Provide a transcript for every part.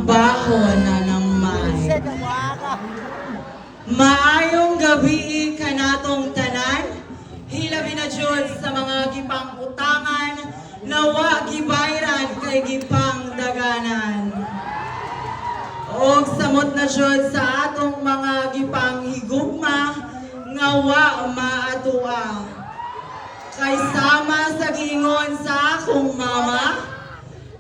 baho na ng may. Maayong gabi kanatong tanan, hilabi na Diyod sa mga gipang utangan, nawa gibayran kay gipang daganan. Og samot na Diyod sa atong mga gipang higugma, ngawa maatua. Kay sama sa giingon sa akong mama,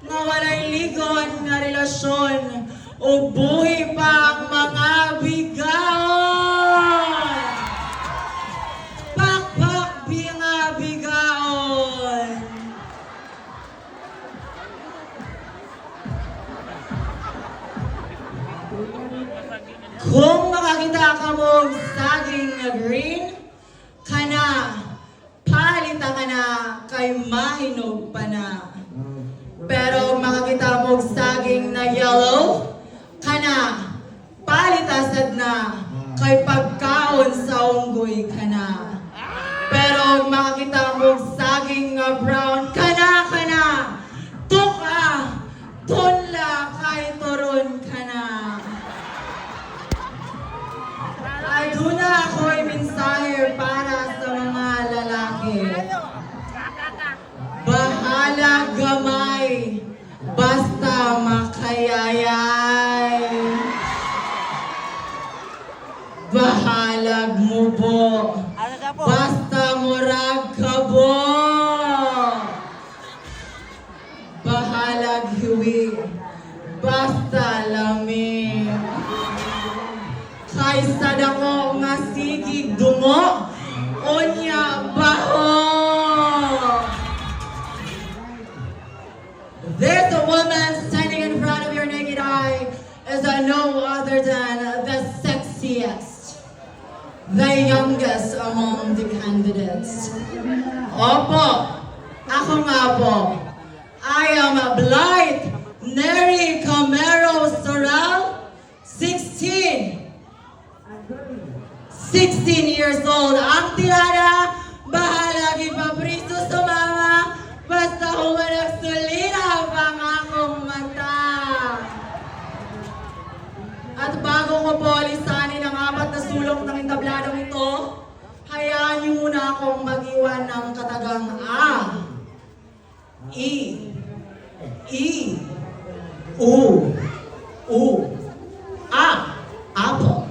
nga walay ligon nga relasyon o buhi pa ang mga bigaon. Pakpak binga bigaon. Kung makakita ka mong saging na green, kana, palita ka na, kay mahinog pa na. Pero makakita mong saging na yellow, kana, palitasad na, kay pagkaon sa unggoy ka na. Pero makakita mong saging na brown, kana, tuka, tunla, kay turon ka na. Ay, duna ako'y mensahe para sa mga lalaki. Bahala gamay, basta makayayay. Bahalag mubo, basta murag kabo. Bahalag hiwi, basta lamig. Kaysa dako nga sigig dungo, unya baho. This woman standing in front of your naked eye is no other than the sexiest, the youngest among the candidates. Opo, ako nga po. I am Blight Neri Camero Sorrel, 16 years old. Ang tirada, bahala gipapriso sa mama, basta humanag sulina pang akong mata. At bago ko po lisanin ang 4 na sulok ng entabladong ito, hayaan niyo muna akong mag-iwan ng katagang A, I, U, A, apple,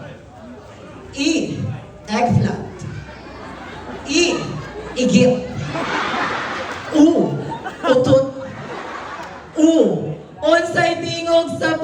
I, eggplant, I, igit, U, utot, unsay tingog sa